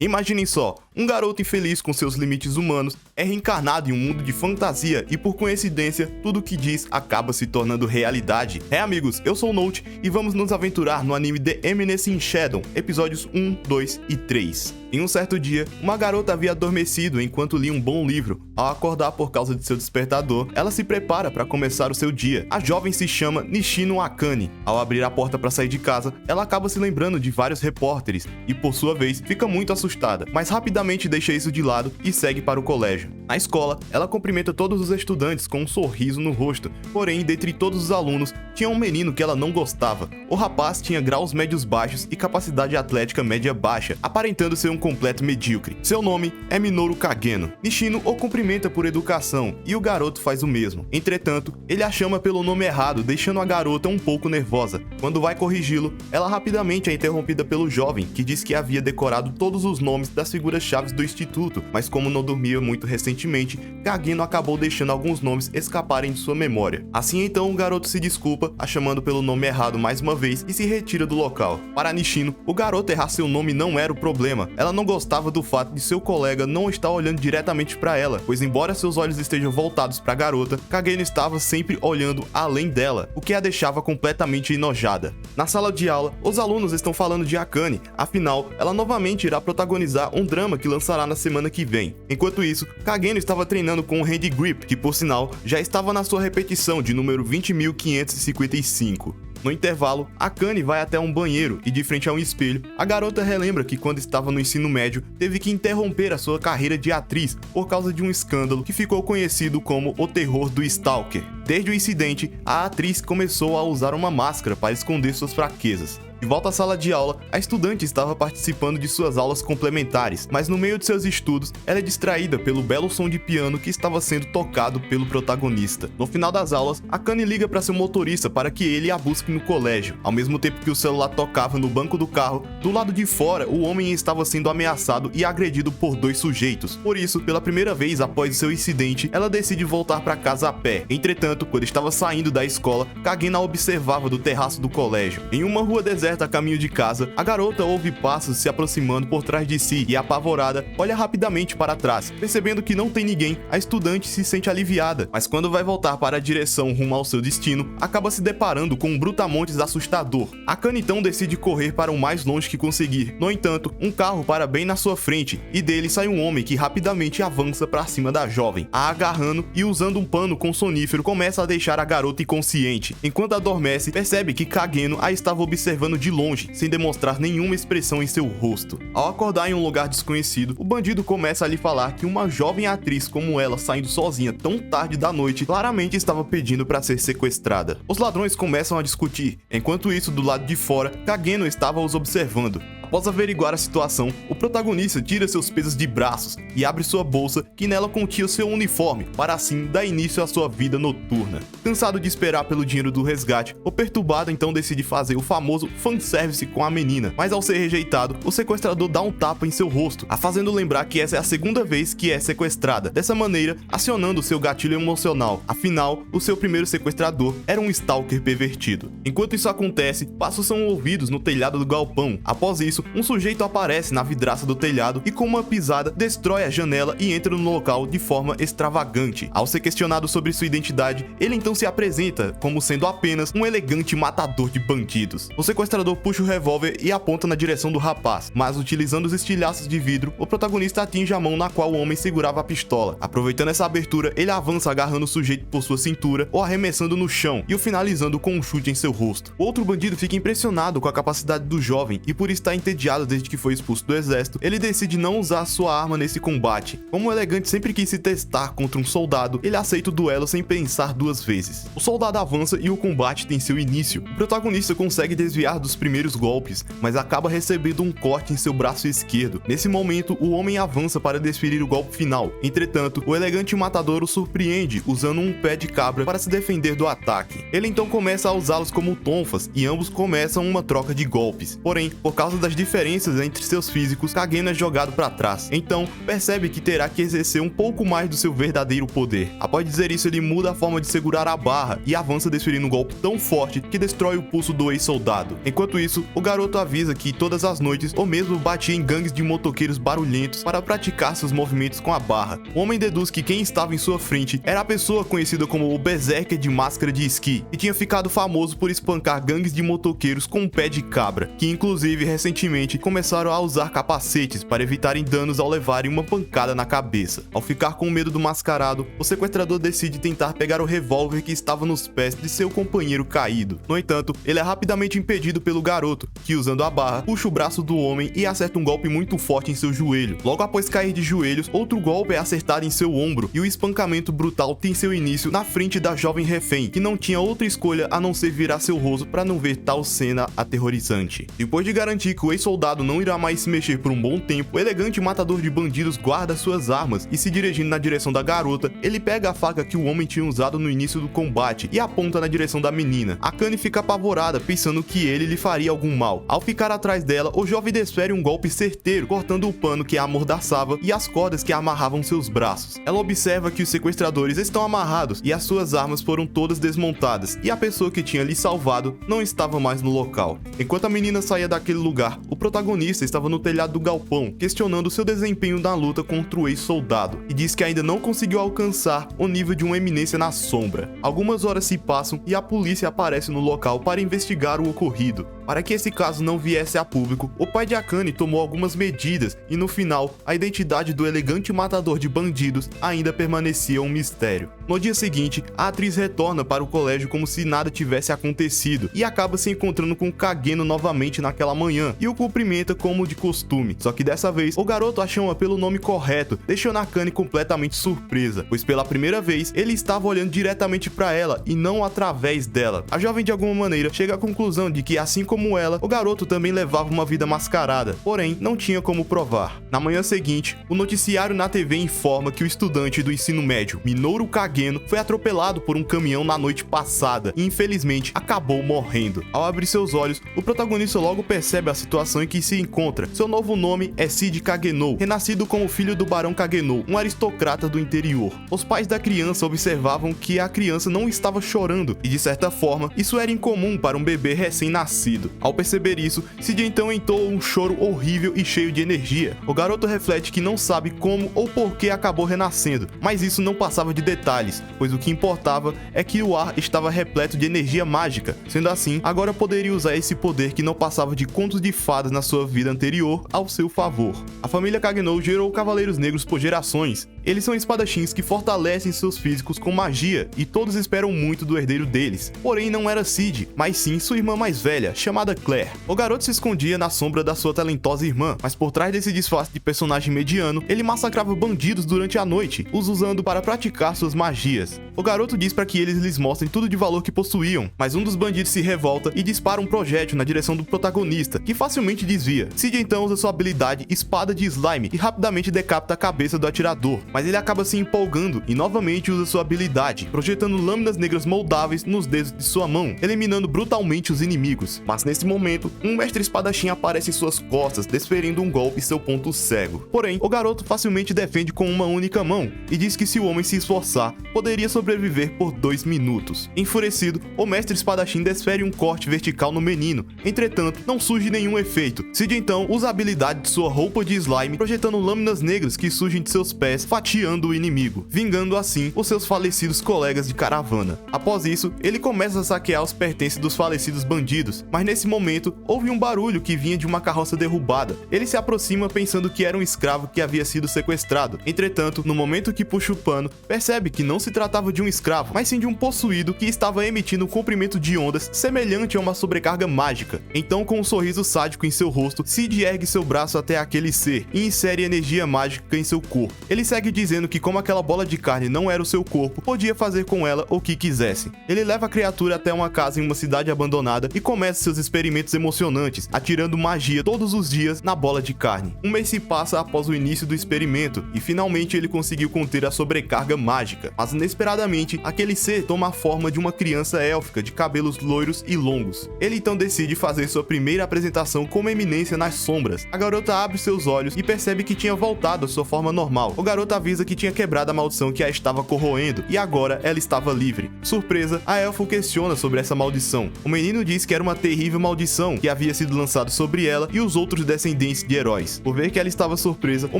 Imaginem só, um garoto infeliz com seus limites humanos é reencarnado em um mundo de fantasia e por coincidência, tudo o que diz acaba se tornando realidade. Amigos, eu sou o Note e vamos nos aventurar no anime The Eminence Shadow, episódios 1, 2 e 3. Em um certo dia, uma garota havia adormecido enquanto lia um bom livro. Ao acordar por causa de seu despertador, ela se prepara para começar o seu dia. A jovem se chama Nishino Akane. Ao abrir a porta para sair de casa, ela acaba se lembrando de vários repórteres e, por sua vez, fica muito assustada, mas rapidamente deixa isso de lado e segue para o colégio. Na escola, ela cumprimenta todos os estudantes com um sorriso no rosto, porém, dentre todos os alunos, tinha um menino que ela não gostava. O rapaz tinha graus médios baixos e capacidade atlética média baixa, aparentando ser um completo medíocre. Seu nome é Minoru Kageno. Nishino o cumprimenta por educação e o garoto faz o mesmo. Entretanto, ele a chama pelo nome errado, deixando a garota um pouco nervosa. Quando vai corrigi-lo, ela rapidamente é interrompida pelo jovem, que diz que havia decorado todos os nomes das figuras-chave do instituto, mas como não dormia muito recentemente, Kageno acabou deixando alguns nomes escaparem de sua memória. Assim então, o garoto se desculpa, a chamando pelo nome errado mais uma vez e se retira do local. Para Nishino, o garoto errar seu nome não era o problema. Ela não gostava do fato de seu colega não estar olhando diretamente para ela, pois embora seus olhos estejam voltados para a garota, Kageno estava sempre olhando além dela, o que a deixava completamente enojada. Na sala de aula, os alunos estão falando de Akane, afinal, ela novamente irá protagonizar um drama que lançará na semana que vem. Enquanto isso, Kageno estava treinando com o Hand Grip, que por sinal, já estava na sua repetição de número 20.555. No intervalo, Akane vai até um banheiro e de frente a um espelho, a garota relembra que quando estava no ensino médio, teve que interromper a sua carreira de atriz por causa de um escândalo que ficou conhecido como o terror do Stalker. Desde o incidente, a atriz começou a usar uma máscara para esconder suas fraquezas. De volta à sala de aula, a estudante estava participando de suas aulas complementares, mas no meio de seus estudos, ela é distraída pelo belo som de piano que estava sendo tocado pelo protagonista. No final das aulas, Akane liga para seu motorista para que ele a busque no colégio. Ao mesmo tempo que o celular tocava no banco do carro, do lado de fora, o homem estava sendo ameaçado e agredido por dois sujeitos. Por isso, pela primeira vez após seu incidente, ela decide voltar para casa a pé. Entretanto, quando estava saindo da escola, Kageno a observava do terraço do colégio. Em uma rua deserta a caminho de casa, a garota ouve passos se aproximando por trás de si e, apavorada, olha rapidamente para trás. Percebendo que não tem ninguém, a estudante se sente aliviada, mas quando vai voltar para a direção rumo ao seu destino, acaba se deparando com um brutamontes assustador. Akane então decide correr para o mais longe que conseguir. No entanto, um carro para bem na sua frente e dele sai um homem que rapidamente avança para cima da jovem, a agarrando e usando um pano com sonífero começa a deixar a garota inconsciente. Enquanto adormece, percebe que Kageno a estava observando de longe, sem demonstrar nenhuma expressão em seu rosto. Ao acordar em um lugar desconhecido, o bandido começa a lhe falar que uma jovem atriz como ela saindo sozinha tão tarde da noite claramente estava pedindo para ser sequestrada. Os ladrões começam a discutir, enquanto isso do lado de fora, Kageno estava os observando. Após averiguar a situação, o protagonista tira seus pesos de braços e abre sua bolsa que nela continha seu uniforme, para assim dar início à sua vida noturna. Cansado de esperar pelo dinheiro do resgate, o perturbado então decide fazer o famoso fanservice com a menina, mas ao ser rejeitado, o sequestrador dá um tapa em seu rosto, a fazendo lembrar que essa é a segunda vez que é sequestrada, dessa maneira acionando seu gatilho emocional. Afinal, o seu primeiro sequestrador era um stalker pervertido. Enquanto isso acontece, passos são ouvidos no telhado do galpão. Após isso, um sujeito aparece na vidraça do telhado e com uma pisada destrói a janela e entra no local de forma extravagante. Ao ser questionado sobre sua identidade, ele então se apresenta como sendo apenas um elegante matador de bandidos. O sequestrador puxa o revólver e aponta na direção do rapaz, mas utilizando os estilhaços de vidro, o protagonista atinge a mão na qual o homem segurava a pistola. Aproveitando essa abertura, ele avança agarrando o sujeito por sua cintura ou arremessando no chão e o finalizando com um chute em seu rosto. O outro bandido fica impressionado com a capacidade do jovem e por estar entediado desde que foi expulso do exército, ele decide não usar sua arma nesse combate. Como o elegante sempre quis se testar contra um soldado, ele aceita o duelo sem pensar duas vezes. O soldado avança e o combate tem seu início. O protagonista consegue desviar dos primeiros golpes, mas acaba recebendo um corte em seu braço esquerdo. Nesse momento, o homem avança para desferir o golpe final. Entretanto, o elegante matador o surpreende usando um pé de cabra para se defender do ataque. Ele então começa a usá-los como tonfas e ambos começam uma troca de golpes. Porém, por causa das das diferenças entre seus físicos, Kageno é jogado para trás. Então, percebe que terá que exercer um pouco mais do seu verdadeiro poder. Após dizer isso, ele muda a forma de segurar a barra e avança desferindo um golpe tão forte que destrói o pulso do ex-soldado. Enquanto isso, o garoto avisa que todas as noites o mesmo batia em gangues de motoqueiros barulhentos para praticar seus movimentos com a barra. O homem deduz que quem estava em sua frente era a pessoa conhecida como o Berserker de máscara de esqui, e tinha ficado famoso por espancar gangues de motoqueiros com um pé de cabra, que inclusive recentemente começaram a usar capacetes para evitarem danos ao levarem uma pancada na cabeça. Ao ficar com medo do mascarado, o sequestrador decide tentar pegar o revólver que estava nos pés de seu companheiro caído. No entanto, ele é rapidamente impedido pelo garoto, que usando a barra, puxa o braço do homem e acerta um golpe muito forte em seu joelho. Logo após cair de joelhos, outro golpe é acertado em seu ombro e o espancamento brutal tem seu início na frente da jovem refém, que não tinha outra escolha a não ser virar seu rosto para não ver tal cena aterrorizante. Depois de garantir que o ex-soldado não irá mais se mexer por um bom tempo, o elegante matador de bandidos guarda suas armas e, se dirigindo na direção da garota, ele pega a faca que o homem tinha usado no início do combate e aponta na direção da menina. Akane fica apavorada, pensando que ele lhe faria algum mal. Ao ficar atrás dela, o jovem desfere um golpe certeiro, cortando o pano que a amordaçava e as cordas que amarravam seus braços. Ela observa que os sequestradores estão amarrados e as suas armas foram todas desmontadas, e a pessoa que tinha lhe salvado não estava mais no local. Enquanto a menina saía daquele lugar, o protagonista estava no telhado do galpão, questionando seu desempenho na luta contra o ex-soldado, e diz que ainda não conseguiu alcançar o nível de uma eminência na sombra. Algumas horas se passam e a polícia aparece no local para investigar o ocorrido. Para que esse caso não viesse a público, o pai de Akane tomou algumas medidas e, no final, a identidade do elegante matador de bandidos ainda permanecia um mistério. No dia seguinte, a atriz retorna para o colégio como se nada tivesse acontecido e acaba se encontrando com Kageno novamente naquela manhã e o cumprimenta como de costume. Só que dessa vez, o garoto a chama pelo nome correto, deixando Akane completamente surpresa, pois pela primeira vez ele estava olhando diretamente para ela e não através dela. A jovem de alguma maneira chega à conclusão de que, assim como ela, o garoto também levava uma vida mascarada, porém não tinha como provar. Na manhã seguinte, o noticiário na TV informa que o estudante do ensino médio, Minoru Kageno, foi atropelado por um caminhão na noite passada e infelizmente acabou morrendo. Ao abrir seus olhos, o protagonista logo percebe a situação em que se encontra. Seu novo nome é Seiji Kageno, renascido como filho do Barão Kageno, um aristocrata do interior. Os pais da criança observavam que a criança não estava chorando e, de certa forma, isso era incomum para um bebê recém-nascido. Ao perceber isso, Seiji então entoa um choro horrível e cheio de energia. O garoto reflete que não sabe como ou por que acabou renascendo, mas isso não passava de detalhes, pois o que importava é que o ar estava repleto de energia mágica. Sendo assim, agora poderia usar esse poder que não passava de contos de fadas na sua vida anterior ao seu favor. A família Kageno gerou cavaleiros negros por gerações. Eles são espadachins que fortalecem seus físicos com magia e todos esperam muito do herdeiro deles. Porém, não era Seiji, mas sim sua irmã mais velha, chamada Claire. O garoto se escondia na sombra da sua talentosa irmã, mas por trás desse disfarce de personagem mediano, ele massacrava bandidos durante a noite, os usando para praticar suas magias. O garoto diz para que eles lhes mostrem tudo de valor que possuíam, mas um dos bandidos se revolta e dispara um projétil na direção do protagonista, que facilmente desvia. Seiji então usa sua habilidade Espada de Slime e rapidamente decapita a cabeça do atirador, mas ele acaba se empolgando e novamente usa sua habilidade, projetando lâminas negras moldáveis nos dedos de sua mão, eliminando brutalmente os inimigos. Mas nesse momento, um mestre espadachim aparece em suas costas, desferindo um golpe em seu ponto cego. Porém, o garoto facilmente defende com uma única mão e diz que se o homem se esforçar, poderia sobreviver por 2 minutos. Enfurecido, o mestre espadachim desfere um corte vertical no menino, entretanto, não surge nenhum efeito. Seiji então usa a habilidade de sua roupa de slime, projetando lâminas negras que surgem de seus pés, fatiando o inimigo, vingando assim os seus falecidos colegas de caravana. Após isso, ele começa a saquear os pertences dos falecidos bandidos, mas nesse momento, houve um barulho que vinha de uma carroça derrubada. Ele se aproxima pensando que era um escravo que havia sido sequestrado. Entretanto, no momento que puxa o pano, percebe que não se tratava de um escravo, mas sim de um possuído que estava emitindo um comprimento de ondas semelhante a uma sobrecarga mágica. Então, com um sorriso sádico em seu rosto, Seiji ergue seu braço até aquele ser e insere energia mágica em seu corpo. Ele segue dizendo que, como aquela bola de carne não era o seu corpo, podia fazer com ela o que quisesse. Ele leva a criatura até uma casa em uma cidade abandonada e começa seus experimentos emocionantes, atirando magia todos os dias na bola de carne. Um mês se passa após o início do experimento e finalmente ele conseguiu conter a sobrecarga mágica, mas inesperadamente inesperadamente, aquele ser toma a forma de uma criança élfica de cabelos loiros e longos. Ele então decide fazer sua primeira apresentação como eminência nas sombras. A garota abre seus olhos e percebe que tinha voltado à sua forma normal. O garoto avisa que tinha quebrado a maldição que a estava corroendo e agora ela estava livre. Surpresa, a elfa o questiona sobre essa maldição. O menino diz que era uma terrível maldição que havia sido lançada sobre ela e os outros descendentes de heróis. Por ver que ela estava surpresa, o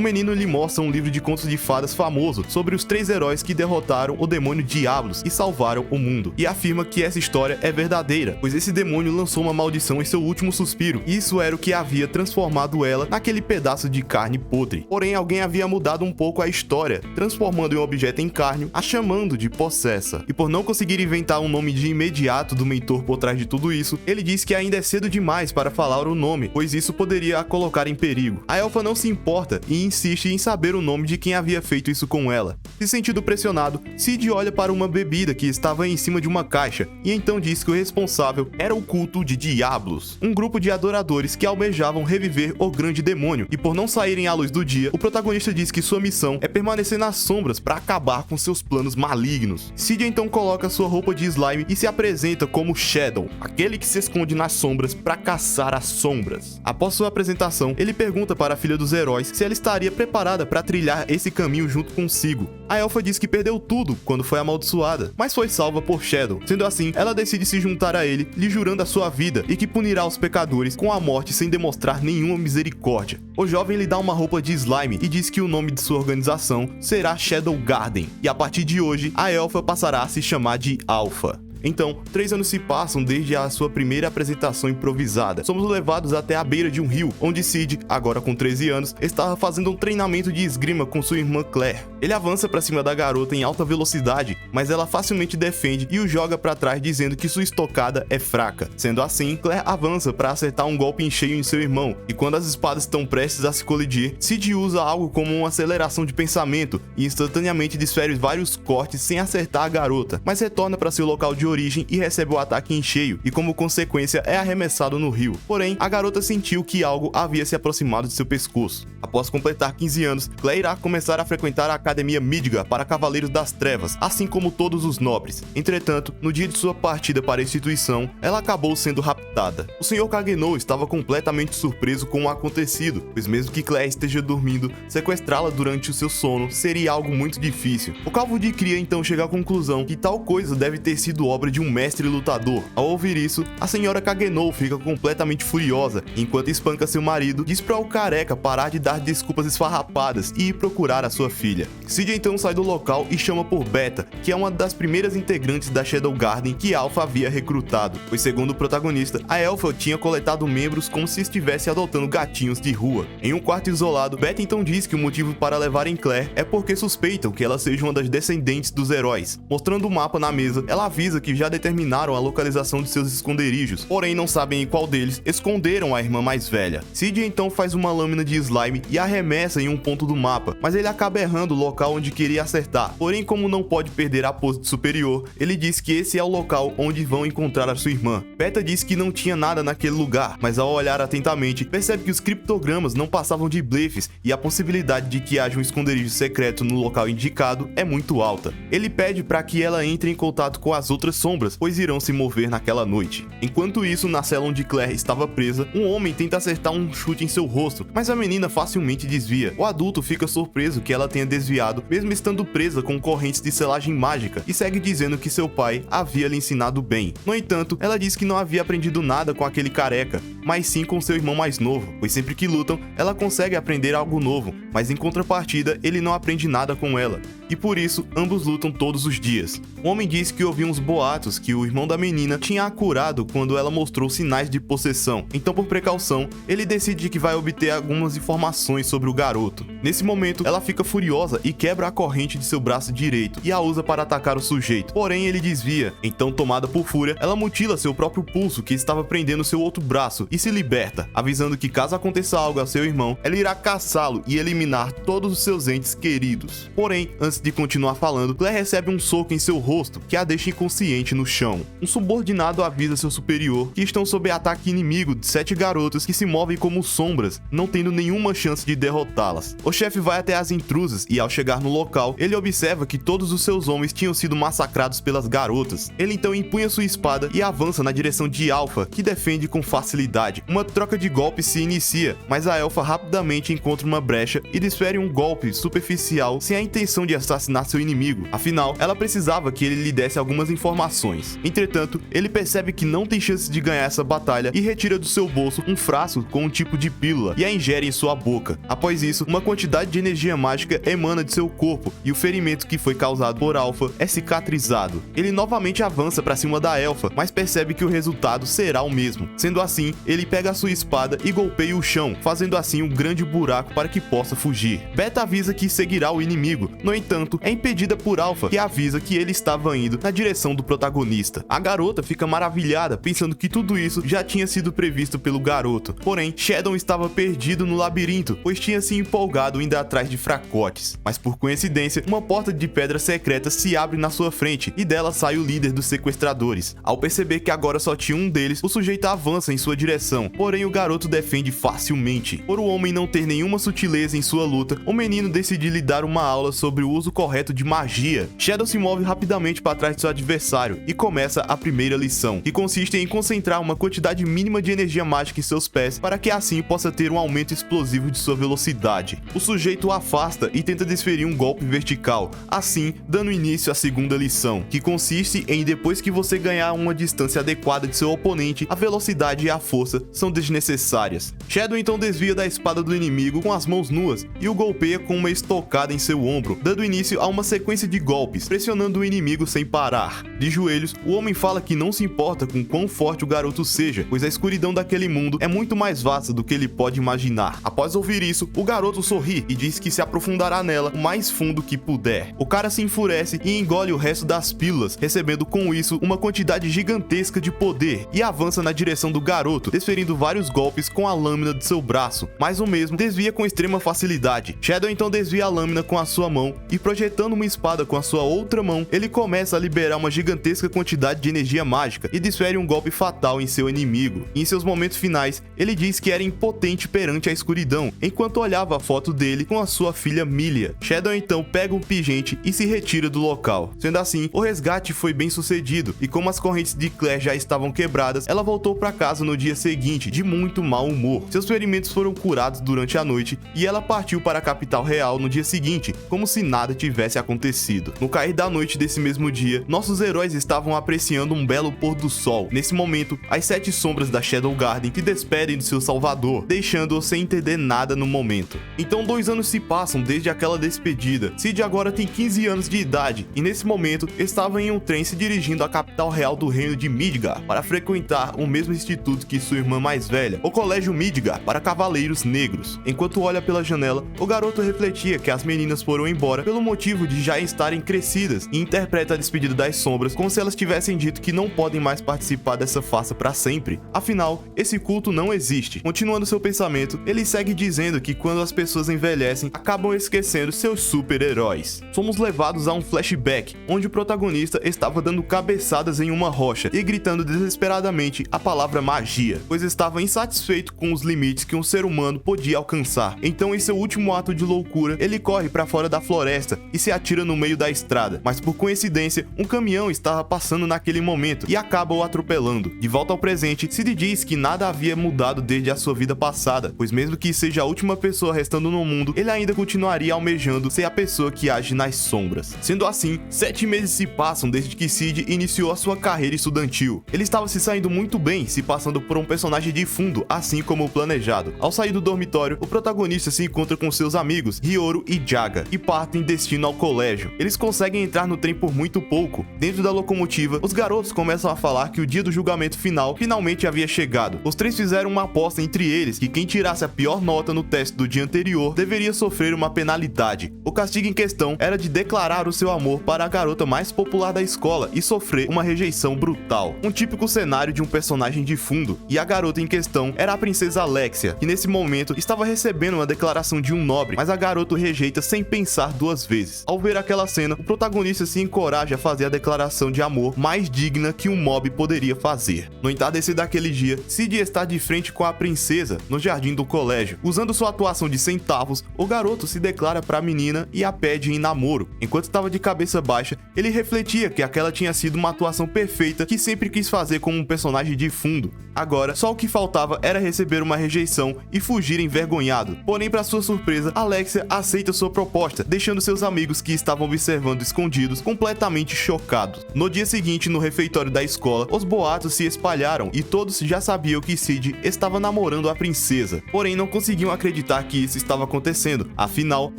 menino lhe mostra um livro de contos de fadas famoso sobre os 3 heróis que derrotaram o demônio Diablos e salvaram o mundo. E afirma que essa história é verdadeira, pois esse demônio lançou uma maldição em seu último suspiro. E isso era o que havia transformado ela naquele pedaço de carne podre. Porém, alguém havia mudado um pouco a história, transformando um objeto em carne, a chamando de possessa. E por não conseguir inventar um nome de imediato do mentor por trás de tudo isso, ele diz que ainda é cedo demais para falar o nome, pois isso poderia a colocar em perigo. A elfa não se importa e insiste em saber o nome de quem havia feito isso com ela. Se sentindo pressionado, Cid olha para uma bebida que estava em cima de uma caixa e então diz que o responsável era o culto de Diablos, um grupo de adoradores que almejavam reviver o grande demônio, e por não saírem à luz do dia, o protagonista diz que sua missão é permanecer nas sombras para acabar com seus planos malignos. Cid então coloca sua roupa de slime e se apresenta como Shadow, aquele que se esconde nas sombras para caçar as sombras. Após sua apresentação, ele pergunta para a filha dos heróis se ela estaria preparada para trilhar esse caminho junto consigo. A elfa diz que perdeu tudo quando foi amaldiçoada, mas foi salva por Shadow. Sendo assim, ela decide se juntar a ele, lhe jurando a sua vida e que punirá os pecadores com a morte sem demonstrar nenhuma misericórdia. O jovem lhe dá uma roupa de slime e diz que o nome de sua organização será Shadow Garden, e a partir de hoje, a elfa passará a se chamar de Alpha. Então, 3 anos se passam desde a sua primeira apresentação improvisada. Somos levados até a beira de um rio, onde Cid, agora com 13 anos, estava fazendo um treinamento de esgrima com sua irmã Claire. Ele avança para cima da garota em alta velocidade, mas ela facilmente defende e o joga para trás dizendo que sua estocada é fraca. Sendo assim, Claire avança para acertar um golpe em cheio em seu irmão, e quando as espadas estão prestes a se colidir, Cid usa algo como uma aceleração de pensamento e instantaneamente desfere vários cortes sem acertar a garota, mas retorna para seu local de origem e recebe o ataque em cheio, e como consequência é arremessado no rio. Porém, a garota sentiu que algo havia se aproximado de seu pescoço. Após completar 15 anos, Claire irá começar a frequentar a Academia Midgar para Cavaleiros das Trevas, assim como todos os nobres. Entretanto, no dia de sua partida para a instituição, ela acabou sendo raptada. O Sr. Kagenou estava completamente surpreso com o acontecido, pois mesmo que Claire esteja dormindo, sequestrá-la durante o seu sono seria algo muito difícil. O Calvo de Cria então chega à conclusão que tal coisa deve ter sido obra de um mestre lutador. Ao ouvir isso, a senhora Kagenou fica completamente furiosa, enquanto espanca seu marido, diz para o careca parar de dar desculpas esfarrapadas e ir procurar a sua filha. Cid então sai do local e chama por Beta, que é uma das primeiras integrantes da Shadow Garden que Alpha havia recrutado, pois segundo o protagonista, a elfa tinha coletado membros como se estivesse adotando gatinhos de rua. Em um quarto isolado, Beta então diz que o motivo para levarem Claire é porque suspeitam que ela seja uma das descendentes dos heróis. Mostrando o mapa na mesa, ela avisa que já determinaram a localização de seus esconderijos, porém não sabem em qual deles esconderam a irmã mais velha. Cid então faz uma lâmina de slime e arremessa em um ponto do mapa, mas ele acaba errando o local onde queria acertar. Porém, como não pode perder a pose de superior, ele diz que esse é o local onde vão encontrar a sua irmã. Beta diz que não tinha nada naquele lugar, mas ao olhar atentamente, percebe que os criptogramas não passavam de blefes e a possibilidade de que haja um esconderijo secreto no local indicado é muito alta. Ele pede para que ela entre em contato com as outras sombras, pois irão se mover naquela noite. Enquanto isso, na cela onde Claire estava presa, um homem tenta acertar um chute em seu rosto, mas a menina facilmente desvia. O adulto fica surpreso que ela tenha desviado, mesmo estando presa com correntes de selagem mágica, e segue dizendo que seu pai havia lhe ensinado bem. No entanto, ela diz que não havia aprendido nada com aquele careca, mas sim com seu irmão mais novo, pois sempre que lutam, ela consegue aprender algo novo, mas em contrapartida, ele não aprende nada com ela, e por isso, ambos lutam todos os dias. O homem diz que ouviu uns boatos que o irmão da menina tinha a curado quando ela mostrou sinais de possessão, então por precaução, ele decide que vai obter algumas informações sobre o garoto. Nesse momento, ela fica furiosa e quebra a corrente de seu braço direito e a usa para atacar o sujeito, porém ele desvia. Então, tomada por fúria, ela mutila seu próprio pulso que estava prendendo seu outro braço e se liberta, avisando que caso aconteça algo a seu irmão, ela irá caçá-lo e eliminar todos os seus entes queridos. Porém, antes antes de continuar falando, Claire recebe um soco em seu rosto, que a deixa inconsciente no chão. Um subordinado avisa seu superior que estão sob ataque inimigo de 7 garotas que se movem como sombras, não tendo nenhuma chance de derrotá-las. O chefe vai até as intrusas e, ao chegar no local, ele observa que todos os seus homens tinham sido massacrados pelas garotas. Ele então empunha sua espada e avança na direção de Alpha, que defende com facilidade. Uma troca de golpes se inicia, mas a elfa rapidamente encontra uma brecha e desfere um golpe superficial sem a intenção de assassinar seu inimigo. Afinal, ela precisava que ele lhe desse algumas informações. Entretanto, ele percebe que não tem chance de ganhar essa batalha e retira do seu bolso um frasco com um tipo de pílula e a ingere em sua boca. Após isso, uma quantidade de energia mágica emana de seu corpo e o ferimento que foi causado por Alpha é cicatrizado. Ele novamente avança para cima da elfa, mas percebe que o resultado será o mesmo. Sendo assim, ele pega a sua espada e golpeia o chão, fazendo assim um grande buraco para que possa fugir. Beta avisa que seguirá o inimigo, no entanto, é impedida por Alpha, que avisa que ele estava indo na direção do protagonista. A garota fica maravilhada, pensando que tudo isso já tinha sido previsto pelo garoto. Porém, Shadow estava perdido no labirinto, pois tinha se empolgado indo atrás de fracotes. Mas por coincidência, uma porta de pedra secreta se abre na sua frente e dela sai o líder dos sequestradores. Ao perceber que agora só tinha um deles, o sujeito avança em sua direção, porém o garoto defende facilmente. Por o homem não ter nenhuma sutileza em sua luta, o menino decide lhe dar uma aula sobre o uso correto de magia. Shadow se move rapidamente para trás de seu adversário e começa a primeira lição, que consiste em concentrar uma quantidade mínima de energia mágica em seus pés para que assim possa ter um aumento explosivo de sua velocidade. O sujeito o afasta e tenta desferir um golpe vertical, assim dando início à segunda lição, que consiste em depois que você ganhar uma distância adequada de seu oponente, a velocidade e a força são desnecessárias. Shadow então desvia da espada do inimigo com as mãos nuas e o golpeia com uma estocada em seu ombro, dando início a uma sequência de golpes, pressionando o inimigo sem parar. De joelhos, o homem fala que não se importa com quão forte o garoto seja, pois a escuridão daquele mundo é muito mais vasta do que ele pode imaginar. Após ouvir isso, o garoto sorri e diz que se aprofundará nela o mais fundo que puder. O cara se enfurece e engole o resto das pílulas, recebendo com isso uma quantidade gigantesca de poder, e avança na direção do garoto, desferindo vários golpes com a lâmina de seu braço, mas o mesmo desvia com extrema facilidade. Shadow então desvia a lâmina com a sua mão e, projetando uma espada com a sua outra mão, ele começa a liberar uma gigantesca quantidade de energia mágica e desfere um golpe fatal em seu inimigo. E em seus momentos finais, ele diz que era impotente perante a escuridão, enquanto olhava a foto dele com a sua filha Milia. Shadow então pega um pingente e se retira do local. Sendo assim, o resgate foi bem sucedido, e como as correntes de Claire já estavam quebradas, ela voltou para casa no dia seguinte de muito mau humor. Seus ferimentos foram curados durante a noite e ela partiu para a capital real no dia seguinte, como se nada tivesse acontecido. No cair da noite desse mesmo dia, nossos heróis estavam apreciando um belo pôr do sol. Nesse momento, as 7 sombras da Shadow Garden se despedem do seu salvador, deixando-o sem entender nada no momento. Então 2 anos se passam desde aquela despedida. Cid agora tem 15 anos de idade e nesse momento estava em um trem se dirigindo à capital real do reino de Midgar para frequentar o mesmo instituto que sua irmã mais velha, o Colégio Midgar para Cavaleiros Negros. Enquanto olha pela janela, o garoto refletia que as meninas foram embora pelo motivo de já estarem crescidas e interpreta a despedida das sombras como se elas tivessem dito que não podem mais participar dessa farsa para sempre. Afinal, esse culto não existe. Continuando seu pensamento, ele segue dizendo que quando as pessoas envelhecem, acabam esquecendo seus super-heróis. Somos levados a um flashback, onde o protagonista estava dando cabeçadas em uma rocha e gritando desesperadamente a palavra magia, pois estava insatisfeito com os limites que um ser humano podia alcançar. Então, em seu último ato de loucura, ele corre para fora da floresta e se atira no meio da estrada, mas por coincidência, um caminhão estava passando naquele momento e acaba o atropelando. De volta ao presente, Cid diz que nada havia mudado desde a sua vida passada, pois mesmo que seja a última pessoa restando no mundo, ele ainda continuaria almejando ser a pessoa que age nas sombras. Sendo assim, 7 meses se passam desde que Cid iniciou a sua carreira estudantil. Ele estava se saindo muito bem, se passando por um personagem de fundo, assim como planejado. Ao sair do dormitório, o protagonista se encontra com seus amigos, Hyoru e Jaga, e partem destino ao colégio. Eles conseguem entrar no trem por muito pouco. Dentro da locomotiva, os garotos começam a falar que o dia do julgamento final finalmente havia chegado. Os 3 fizeram uma aposta entre eles que quem tirasse a pior nota no teste do dia anterior deveria sofrer uma penalidade. O castigo em questão era de declarar o seu amor para a garota mais popular da escola e sofrer uma rejeição brutal. Um típico cenário de um personagem de fundo, e a garota em questão era a princesa Alexia, que nesse momento estava recebendo uma declaração de um nobre, mas a garota o rejeita sem pensar 2 vezes. Ao ver aquela cena, o protagonista se encoraja a fazer a declaração de amor mais digna que um mob poderia fazer. No entardecer daquele dia, Sid está de frente com a princesa no jardim do colégio. Usando sua atuação de centavos, o garoto se declara para a menina e a pede em namoro. Enquanto estava de cabeça baixa, ele refletia que aquela tinha sido uma atuação perfeita que sempre quis fazer como um personagem de fundo. Agora, só o que faltava era receber uma rejeição e fugir envergonhado. Porém, para sua surpresa, Alexia aceita sua proposta, deixando seus amigos que estavam observando escondidos completamente chocados. No dia seguinte, no refeitório da escola, os boatos se espalharam e todos já sabiam que Sid estava namorando a princesa. Porém, não conseguiam acreditar que isso estava acontecendo, afinal,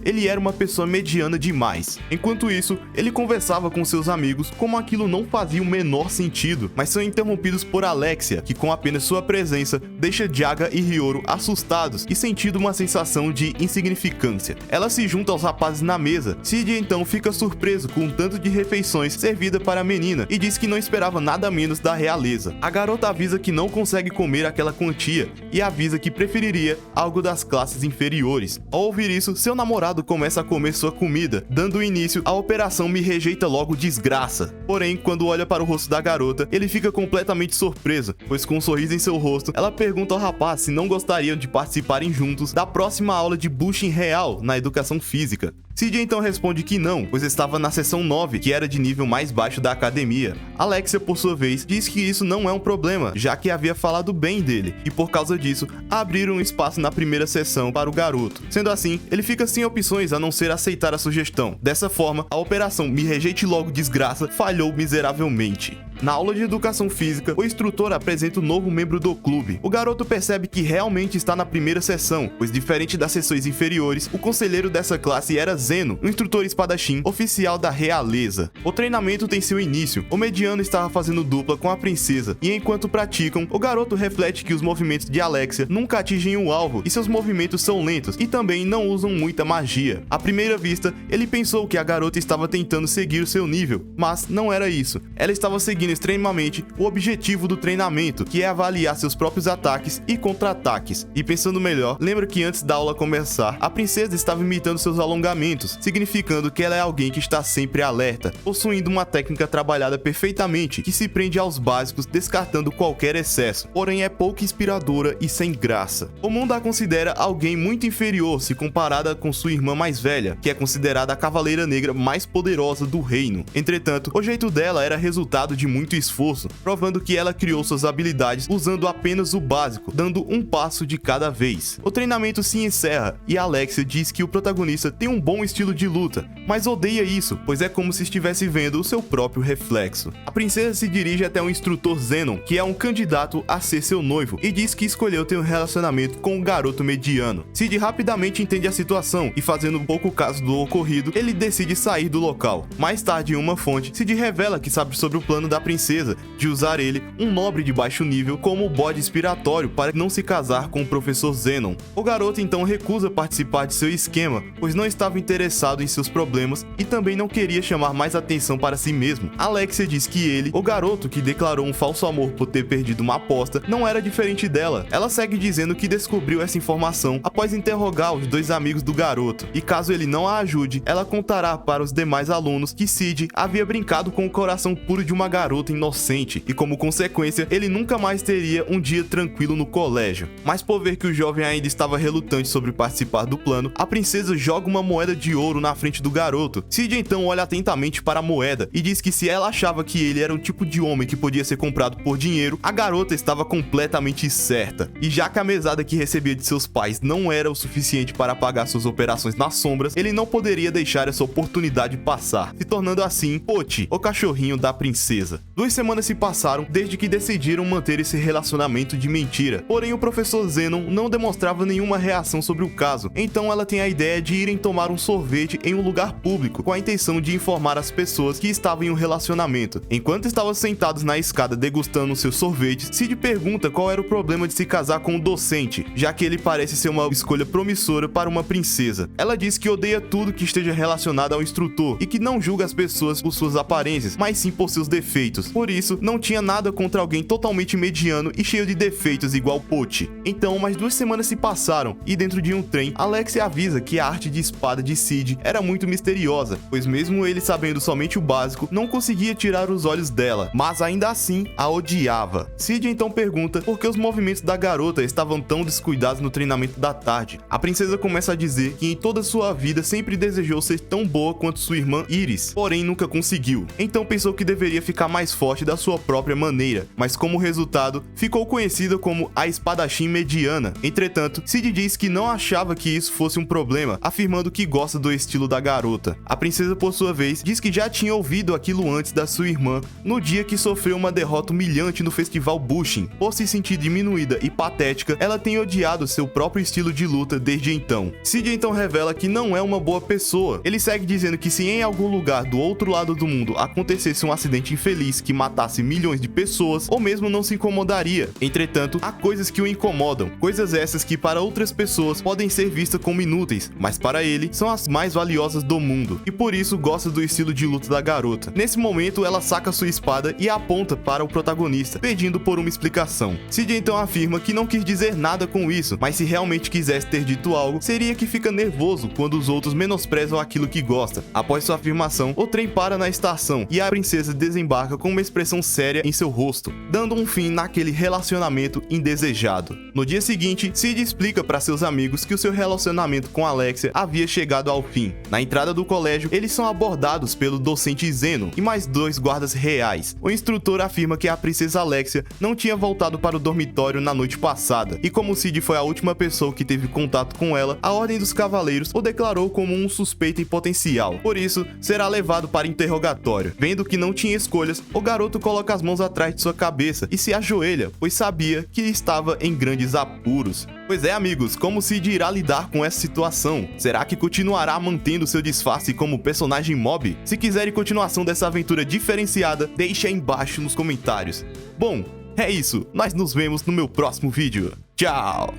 ele era uma pessoa mediana demais. Enquanto isso, ele conversava com seus amigos como aquilo não fazia o menor sentido, mas são interrompidos por Alexia, que com apenas sua presença deixa Jaga e Hiyoro assustados e sentindo uma sensação de insignificância. Ela se junta aos rapazes na mesa. Sid então fica surpreso com o tanto de refeições servida para a menina e diz que não esperava nada menos da realeza. A garota avisa que não consegue comer aquela quantia e avisa que preferiria algo das classes inferiores. Ao ouvir isso, seu namorado começa a comer sua comida, dando início à operação Me Rejeita Logo Desgraça. Porém, quando olha para o rosto da garota, ele fica completamente surpreso, pois com um sorriso em seu rosto, ela pergunta ao rapaz se não gostariam de participarem juntos da próxima aula de Bushing Real na educação física. Sid então responde que não, pois estava na seção 9, que era de nível mais baixo da academia. Alexia, por sua vez, diz que isso não é um problema, já que havia falado bem dele, e por causa disso, abriram um espaço na primeira sessão para o garoto. Sendo assim, ele fica sem opções a não ser aceitar a sugestão. Dessa forma, a operação Me Rejeite Logo Desgraça falhou miseravelmente. Na aula de educação física, o instrutor apresenta o novo membro do clube. O garoto percebe que realmente está na primeira sessão, pois diferente das sessões inferiores, o conselheiro dessa classe era Zeno, um instrutor espadachim oficial da realeza. O treinamento tem seu início. O mediano estava fazendo dupla com a princesa, e enquanto praticam, o garoto reflete que os movimentos de Alexia nunca atingem o alvo, e seus movimentos são lentos, e também não usam muita magia. À primeira vista, ele pensou que a garota estava tentando seguir o seu nível, mas não era isso. Ela estava seguindo extremamente o objetivo do treinamento, que é avaliar seus próprios ataques e contra-ataques. E pensando melhor, lembra que antes da aula começar, a princesa estava imitando seus alongamentos, significando que ela é alguém que está sempre alerta, possuindo uma técnica trabalhada perfeitamente, que se prende aos básicos, descartando qualquer excesso, porém é pouco inspiradora e sem graça. O mundo a considera alguém muito inferior se comparada com sua irmã mais velha, que é considerada a cavaleira negra mais poderosa do reino. Entretanto, o jeito dela era resultado de muito esforço, provando que ela criou suas habilidades usando apenas o básico, dando um passo de cada vez. O treinamento se encerra e Alexia diz que o protagonista tem um bom estilo de luta, mas odeia isso, pois é como se estivesse vendo o seu próprio reflexo. A princesa se dirige até o instrutor Zenon, que é um candidato a ser seu noivo, e diz que escolheu ter um relacionamento com um garoto mediano. Sid rapidamente entende a situação e, fazendo pouco caso do ocorrido, ele decide sair do local. Mais tarde, em uma fonte, Sid revela que sabe sobre o plano da princesa de usar ele, um nobre de baixo nível, como bode expiatório para não se casar com o professor Zenon. O garoto então recusa participar de seu esquema, pois não estava interessado em seus problemas e também não queria chamar mais atenção para si mesmo. Alexia diz que ele, o garoto que declarou um falso amor por ter perdido uma aposta, não era diferente dela. Ela segue dizendo que descobriu essa informação após interrogar os dois amigos do garoto, e caso ele não a ajude, ela contará para os demais alunos que Sid havia brincado com o coração puro de uma garota inocente, e como consequência, ele nunca mais teria um dia tranquilo no colégio. Mas por ver que o jovem ainda estava relutante sobre participar do plano, a princesa joga uma moeda de ouro na frente do garoto. Sid então olha atentamente para a moeda e diz que se ela achava que ele era um tipo de homem que podia ser comprado por dinheiro, a garota estava completamente certa. E já que a mesada que recebia de seus pais não era o suficiente para pagar suas operações nas sombras, ele não poderia deixar essa oportunidade passar, se tornando assim Pochi, o cachorrinho da princesa. 2 semanas se passaram desde que decidiram manter esse relacionamento de mentira, porém o professor Zenon não demonstrava nenhuma reação sobre o caso, então ela tem a ideia de irem tomar um sorvete em um lugar público, com a intenção de informar as pessoas que estavam em um relacionamento. Enquanto estavam sentados na escada degustando seus sorvetes, Sid pergunta qual era o problema de se casar com um docente, já que ele parece ser uma escolha promissora para uma princesa. Ela diz que odeia tudo que esteja relacionado ao instrutor e que não julga as pessoas por suas aparências, mas sim por seus defeitos. defeitos, por isso não tinha nada contra alguém totalmente mediano e cheio de defeitos igual Pochi. Então, mais 2 semanas se passaram e dentro de um trem, Alexia avisa que a arte de espada de Sid era muito misteriosa, pois mesmo ele sabendo somente o básico, não conseguia tirar os olhos dela, mas ainda assim a odiava. Sid então pergunta por que os movimentos da garota estavam tão descuidados no treinamento da tarde. A princesa começa a dizer que em toda sua vida sempre desejou ser tão boa quanto sua irmã Iris, porém nunca conseguiu. Então pensou que deveria ficar mais forte da sua própria maneira, mas como resultado, ficou conhecida como a espadachim mediana. Entretanto, Sid diz que não achava que isso fosse um problema, afirmando que gosta do estilo da garota. A princesa, por sua vez, diz que já tinha ouvido aquilo antes da sua irmã, no dia que sofreu uma derrota humilhante no festival Bushin. Por se sentir diminuída e patética, ela tem odiado seu próprio estilo de luta desde então. Sid então revela que não é uma boa pessoa. Ele segue dizendo que se em algum lugar do outro lado do mundo acontecesse um acidente infeliz que matasse milhões de pessoas, ou mesmo não se incomodaria. Entretanto, há coisas que o incomodam, coisas essas que para outras pessoas podem ser vistas como inúteis, mas para ele são as mais valiosas do mundo, e por isso gosta do estilo de luta da garota. Nesse momento, ela saca sua espada e a aponta para o protagonista, pedindo por uma explicação. Sid então afirma que não quis dizer nada com isso, mas se realmente quisesse ter dito algo, seria que fica nervoso quando os outros menosprezam aquilo que gosta. Após sua afirmação, o trem para na estação e a princesa desembarca com uma expressão séria em seu rosto, dando um fim naquele relacionamento indesejado. No dia seguinte, Sid explica para seus amigos que o seu relacionamento com Alexia havia chegado ao fim. Na entrada do colégio, eles são abordados pelo docente Zeno e mais 2 guardas reais. O instrutor afirma que a princesa Alexia não tinha voltado para o dormitório na noite passada, e como Sid foi a última pessoa que teve contato com ela, a Ordem dos Cavaleiros o declarou como um suspeito em potencial. Por isso, será levado para interrogatório. Vendo que não tinha escolhas, o garoto coloca as mãos atrás de sua cabeça e se ajoelha, pois sabia que estava em grandes apuros. Pois é, amigos, como Sid irá lidar com essa situação? Será que continuará mantendo seu disfarce como personagem mob? Se quiserem continuação dessa aventura diferenciada, deixe aí embaixo nos comentários. Bom, é isso, nós nos vemos no meu próximo vídeo. Tchau!